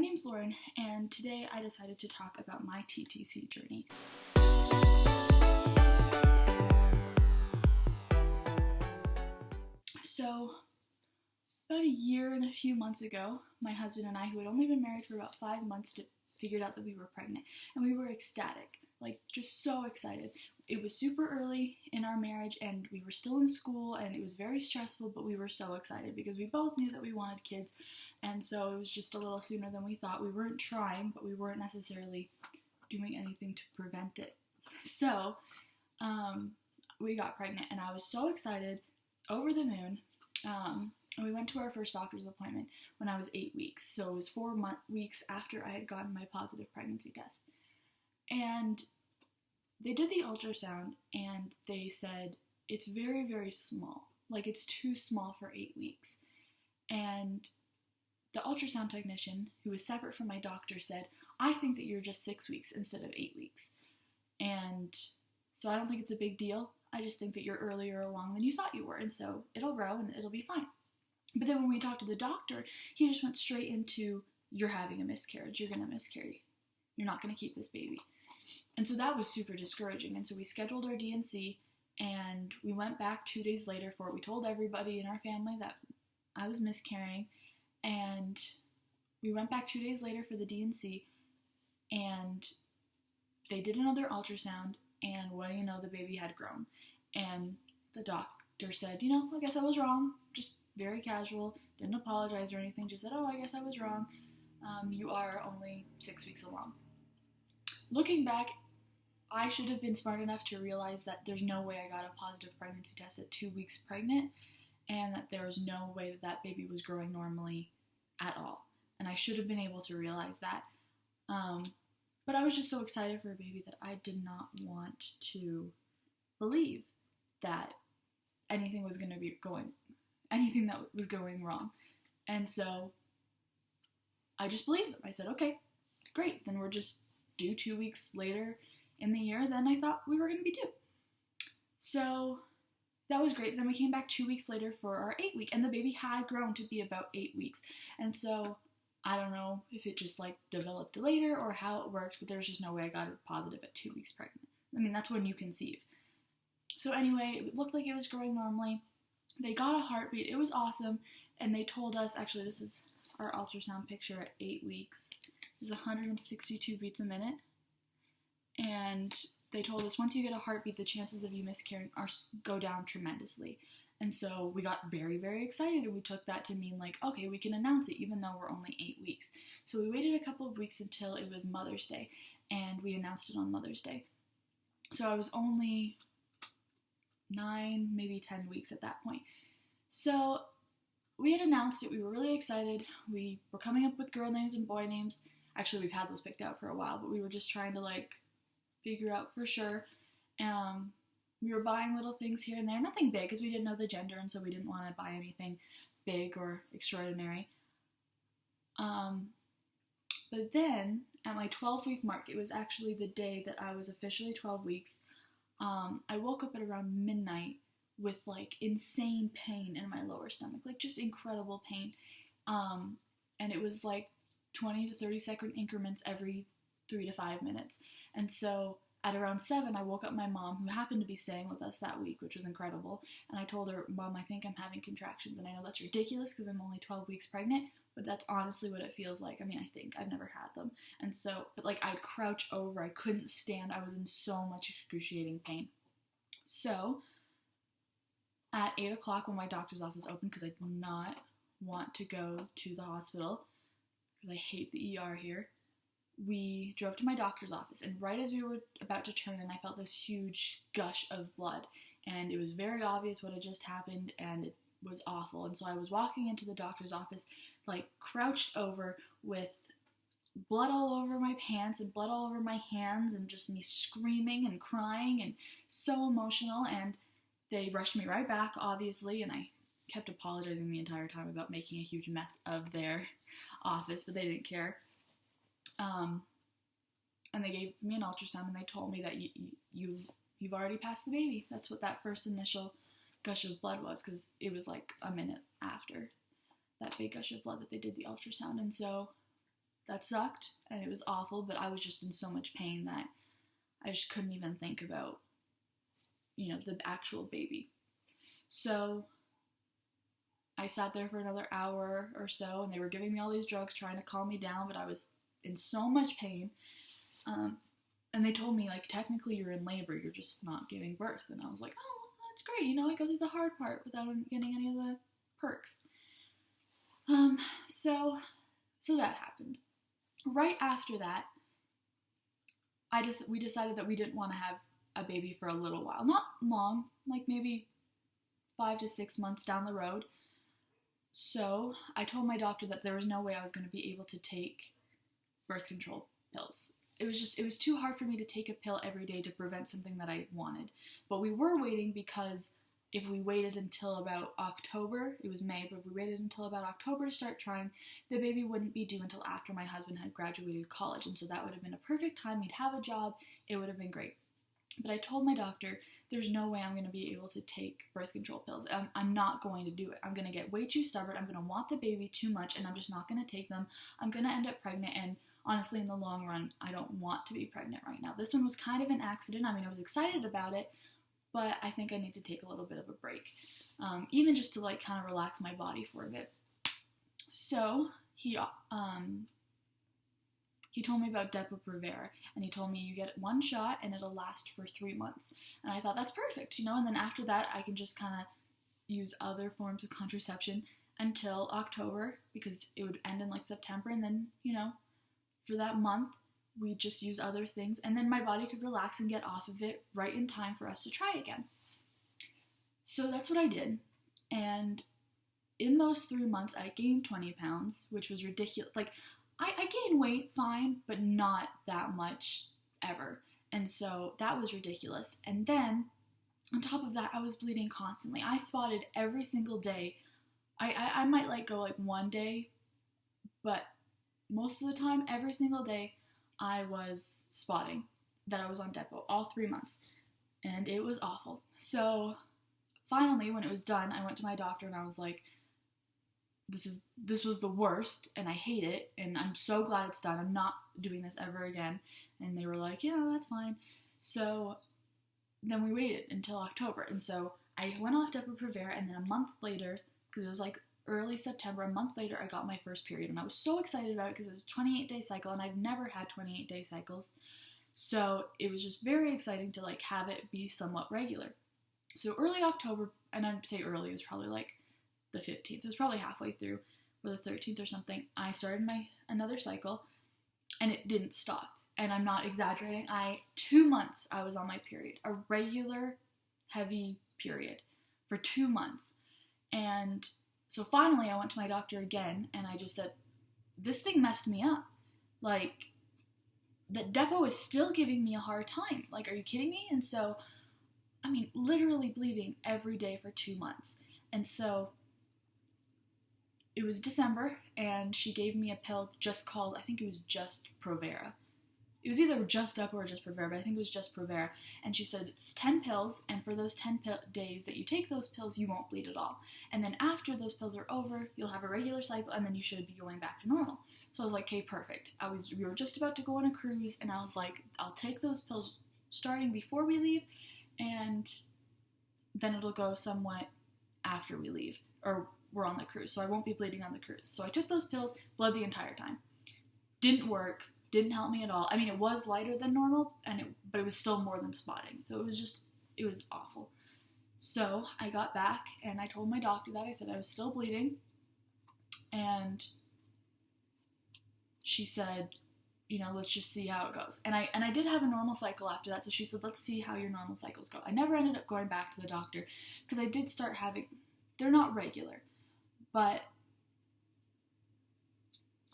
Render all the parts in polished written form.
name's Lauren, and today I decided to talk about my TTC journey. So, about a year and a few months ago, my husband and I, who had only been married for about 5 months, figured out that we were pregnant, and we were ecstatic, just so excited. It was super early in our marriage, and we were still in school, and it was very stressful, but we were so excited because we both knew that we wanted kids, and so it was just a little sooner than we thought. We weren't trying, but we weren't necessarily doing anything to prevent it. So, we got pregnant, and I was so excited, over the moon. And we went to our first doctor's appointment when I was 8 weeks, so it was 4 weeks after I had gotten my positive pregnancy test. And they did the ultrasound, and they said, it's very, very small. It's too small for 8 weeks. And the ultrasound technician, who was separate from my doctor, said, I think that you're just 6 weeks instead of 8 weeks. And so I don't think it's a big deal. I just think that you're earlier along than you thought you were, and so it'll grow and it'll be fine. But then when we talked to the doctor, he just went straight into, you're having a miscarriage, you're going to miscarry. You're not going to keep this baby. And so that was super discouraging. And so we scheduled our D&C, and we went back 2 days later for it. We told everybody in our family that I was miscarrying, and we went back 2 days later for the D&C, and they did another ultrasound, and what do you know, the baby had grown. And the doctor said, I guess I was wrong, just very casual, didn't apologize or anything, just said, I guess I was wrong. You are only 6 weeks along. Looking back, I should have been smart enough to realize that there's no way I got a positive pregnancy test at 2 weeks pregnant, and that there was no way that that baby was growing normally at all. And I should have been able to realize that. But I was just so excited for a baby that I did not want to believe that anything that was going wrong. And so I just believed them. I said, okay, great, then we're just due 2 weeks later in the year than I thought we were going to be due. So that was great. Then we came back 2 weeks later for our 8 week, and the baby had grown to be about 8 weeks. And so I don't know if it just developed later or how it worked, but there's just no way I got it positive at 2 weeks pregnant. That's when you conceive. So anyway, it looked like it was growing normally. They got a heartbeat. It was awesome. And they told us, actually this is our ultrasound picture at 8 weeks. It's 162 beats a minute. And they told us once you get a heartbeat, the chances of you miscarrying go down tremendously. And so we got very, very excited, and we took that to mean okay, we can announce it even though we're only 8 weeks. So we waited a couple of weeks until it was Mother's Day, and we announced it on Mother's Day. So I was only 9, maybe 10 weeks at that point. So we had announced it. We were really excited. We were coming up with girl names and boy names. Actually, we've had those picked out for a while, but we were just trying to figure out for sure. We were buying little things here and there, nothing big because we didn't know the gender, and so we didn't want to buy anything big or extraordinary. But then at my 12-week mark, it was actually the day that I was officially 12 weeks, I woke up at around midnight with insane pain in my lower stomach, just incredible pain. And it was 20 to 30 second increments every 3 to 5 minutes. And so at around 7, I woke up my mom, who happened to be staying with us that week, which was incredible, and I told her, Mom, I think I'm having contractions, and I know that's ridiculous because I'm only 12 weeks pregnant, but that's honestly what it feels like. I think I've never had them. And so, but I'd crouch over, I couldn't stand, I was in so much excruciating pain. So at 8 o'clock when my doctor's office opened, because I did not want to go to the hospital, because I hate the ER here, we drove to my doctor's office, and right as we were about to turn in, I felt this huge gush of blood, and it was very obvious what had just happened, and it was awful. And so I was walking into the doctor's office, crouched over with blood all over my pants and blood all over my hands, and just me screaming and crying and so emotional, and they rushed me right back, obviously, and I kept apologizing the entire time about making a huge mess of their office, but they didn't care. And they gave me an ultrasound, and they told me that you've already passed the baby. That's what that first initial gush of blood was, because it was a minute after that big gush of blood that they did the ultrasound. And so that sucked, and it was awful, but I was just in so much pain that I just couldn't even think about, the actual baby. So I sat there for another hour or so, and they were giving me all these drugs trying to calm me down, but I was in so much pain. And they told me, like, technically you're in labor, you're just not giving birth. And I was like, oh, that's great, I go through the hard part without getting any of the perks. So that happened. Right after that, we decided that we didn't want to have a baby for a little while. Not long, like maybe 5 to 6 months down the road. So I told my doctor that there was no way I was going to be able to take birth control pills. It was too hard for me to take a pill every day to prevent something that I wanted. But we were waiting because if we waited until about October, it was May, but if we waited until about October to start trying, the baby wouldn't be due until after my husband had graduated college. And so that would have been a perfect time. He'd have a job. It would have been great. But I told my doctor, there's no way I'm going to be able to take birth control pills. I'm not going to do it. I'm going to get way too stubborn. I'm going to want the baby too much, and I'm just not going to take them. I'm going to end up pregnant, and honestly, in the long run, I don't want to be pregnant right now. This one was kind of an accident. I was excited about it, but I think I need to take a little bit of a break, even just to kind of relax my body for a bit. So he told me about Depo-Provera, and he told me you get one shot and it'll last for 3 months. And I thought that's perfect, and then after that I can just kind of use other forms of contraception until October, because it would end in September, and then, for that month we just use other things, and then my body could relax and get off of it right in time for us to try again. So that's what I did, and in those 3 months I gained 20 pounds, which was ridiculous. I gained weight fine, but not that much ever. And so that was ridiculous. And then, on top of that, I was bleeding constantly. I spotted every single day. I might go one day, but most of the time, every single day, I was spotting that I was on Depo, all 3 months. And it was awful. So finally, when it was done, I went to my doctor and I was like, this was the worst, and I hate it, and I'm so glad it's done. I'm not doing this ever again. And they were like, yeah, that's fine. So then we waited until October, and so I went off Depo-Provera, and then a month later, because it was early September, a month later, I got my first period, and I was so excited about it because it was a 28-day cycle, and I've never had 28-day cycles. So it was just very exciting to have it be somewhat regular. So early October, and I'd say early, it was probably the 15th. It was probably halfway through, or the 13th or something. I started another cycle, and it didn't stop. And I'm not exaggerating. 2 months I was on my period, a regular heavy period for 2 months. And so finally I went to my doctor again, and I just said, this thing messed me up. That Depo is still giving me a hard time. Are you kidding me? And so, literally bleeding every day for 2 months. And so it was December, and she gave me a pill just called, I think it was just Provera. It was either just Depo or just Provera, but I think it was just Provera. And she said, it's 10 pills, and for those 10 days that you take those pills, you won't bleed at all. And then after those pills are over, you'll have a regular cycle, and then you should be going back to normal. So I was like, okay, perfect. We were just about to go on a cruise, and I was like, I'll take those pills starting before we leave, and then it'll go somewhat after we leave, or we're on the cruise, so I won't be bleeding on the cruise. So I took those pills, bled the entire time. Didn't work, didn't help me at all. It was lighter than normal, but it was still more than spotting. So it was awful. So I got back, and I told my doctor that. I said I was still bleeding, and she said, let's just see how it goes. And I did have a normal cycle after that, so she said, let's see how your normal cycles go. I never ended up going back to the doctor, because I did start having, they're not regular, but,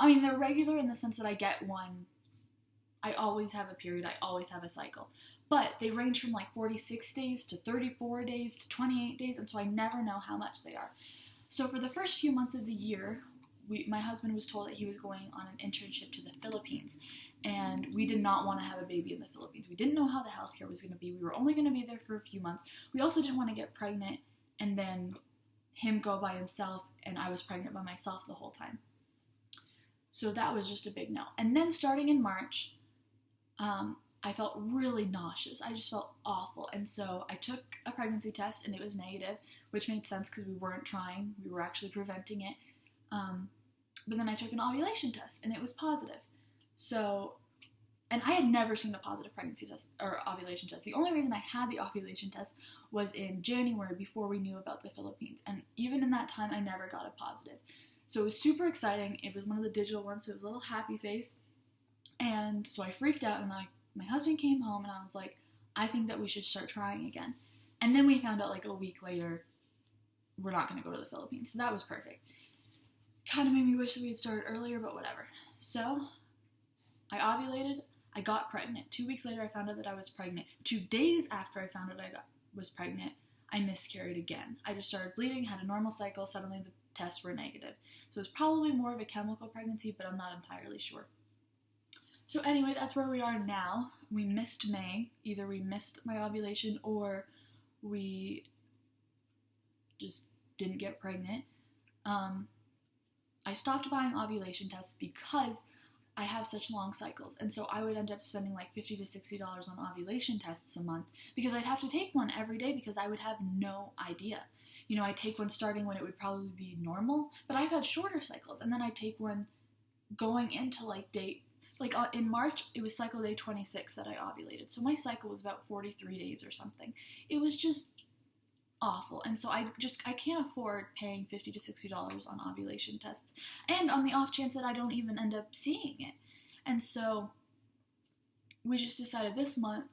they're regular in the sense that I get one, I always have a period, I always have a cycle, but they range from 46 days to 34 days to 28 days, and so I never know how much they are. So for the first few months of the year, my husband was told that he was going on an internship to the Philippines, and we did not want to have a baby in the Philippines. We didn't know how the healthcare was going to be. We were only going to be there for a few months. We also didn't want to get pregnant and then him go by himself, and I was pregnant by myself the whole time. So that was just a big no. And then starting in March, I felt really nauseous. I just felt awful. And so I took a pregnancy test and it was negative, which made sense because we weren't trying. We were actually preventing it. But then I took an ovulation test and it was positive. So, and I had never seen a positive pregnancy test or ovulation test. The only reason I had the ovulation test was in January before we knew about the Philippines. And even in that time, I never got a positive. So it was super exciting. It was one of the digital ones, so it was a little happy face. And so I freaked out, and my husband came home, and I was like, I think that we should start trying again. And then we found out like a week later, we're not going to go to the Philippines. So that was perfect. Kind of made me wish that we had started earlier, but whatever. So I ovulated. I got pregnant. 2 weeks later, I found out that I was pregnant. 2 days after I found out I was pregnant, I miscarried again. I just started bleeding, had a normal cycle. Suddenly the tests were negative. So it was probably more of a chemical pregnancy, but I'm not entirely sure. So anyway, that's where we are now. We missed May. Either we missed my ovulation or we just didn't get pregnant. I stopped buying ovulation tests because I have such long cycles, and so I would end up spending like $50 to $60 on ovulation tests a month because I'd have to take one every day because I would have no idea. You know, I'd take one starting when it would probably be normal, but I've had shorter cycles, and then I'd take one going into in March, it was cycle day 26 that I ovulated, so my cycle was about 43 days or something. It was just awful, and so I can't afford paying $50 to $60 on ovulation tests, and on the off chance that I don't even end up seeing it. And so we just decided this month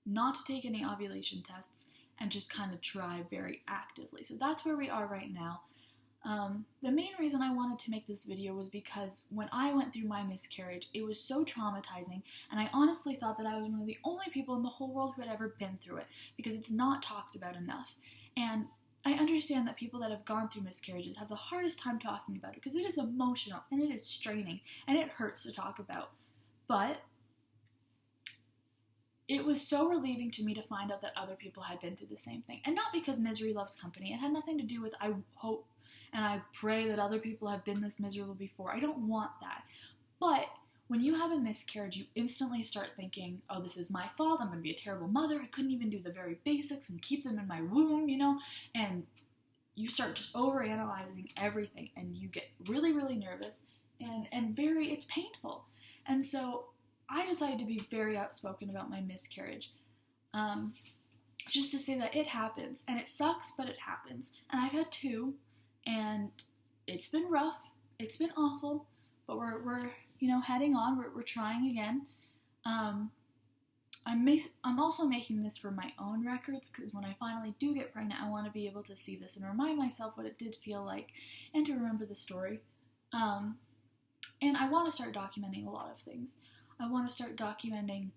not to take any ovulation tests and just kind of try very actively. So that's where we are right now. The main reason I wanted to make this video was because when I went through my miscarriage, it was so traumatizing, and I honestly thought that I was one of the only people in the whole world who had ever been through it, because it's not talked about enough. And I understand that people that have gone through miscarriages have the hardest time talking about it, because it is emotional, and it is straining, and it hurts to talk about. But it was so relieving to me to find out that other people had been through the same thing. And not because misery loves company. It had nothing to do with, I hope and I pray that other people have been this miserable before. I don't want that. But when you have a miscarriage, you instantly start thinking, oh, this is my fault. I'm going to be a terrible mother. I couldn't even do the very basics and keep them in my womb, you know? And you start just overanalyzing everything, and you get really, really nervous, and it's painful. And so I decided to be very outspoken about my miscarriage. Just to say that it happens, and it sucks, but it happens. And I've had 2, and it's been rough, it's been awful, but we're heading on, we're trying again. I'm also making this for my own records, because when I finally do get pregnant, I want to be able to see this and remind myself what it did feel like, and to remember the story. And I want to start documenting a lot of things. I want to start documenting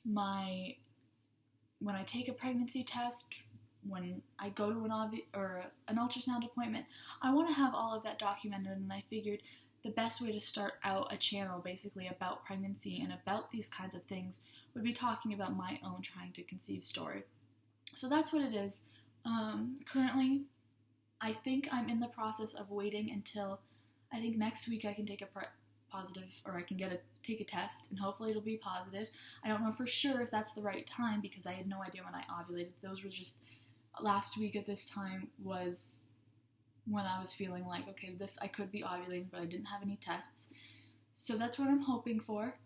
when I take a pregnancy test, when I go to an ultrasound appointment. I want to have all of that documented, and I figured the best way to start out a channel basically about pregnancy and about these kinds of things would be talking about my own trying to conceive story. So that's what it is. Currently, I think I'm in the process of waiting until I think next week I can take I can take a test, and hopefully it'll be positive. I don't know for sure if that's the right time, because I had no idea when I ovulated. Those were just last week at this time was when I was feeling like, okay, I could be ovulating, but I didn't have any tests. So that's what I'm hoping for.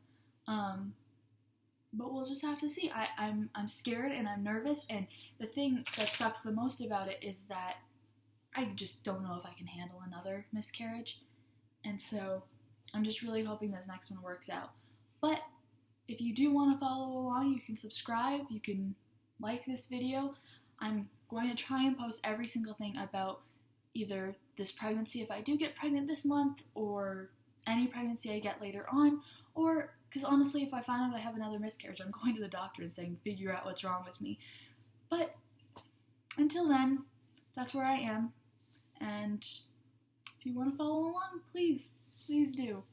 But we'll just have to see. I'm scared and I'm nervous, and the thing that sucks the most about it is that I just don't know if I can handle another miscarriage. And so I'm just really hoping this next one works out. But if you do want to follow along, you can subscribe, you can like this video. I'm going to try and post every single thing about either this pregnancy, if I do get pregnant this month, or any pregnancy I get later on, or, because honestly, if I find out I have another miscarriage, I'm going to the doctor and saying, figure out what's wrong with me. But until then, that's where I am, and if you want to follow along, please do.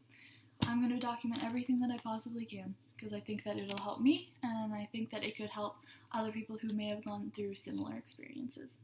I'm going to document everything that I possibly can, because I think that it'll help me, and I think that it could help other people who may have gone through similar experiences.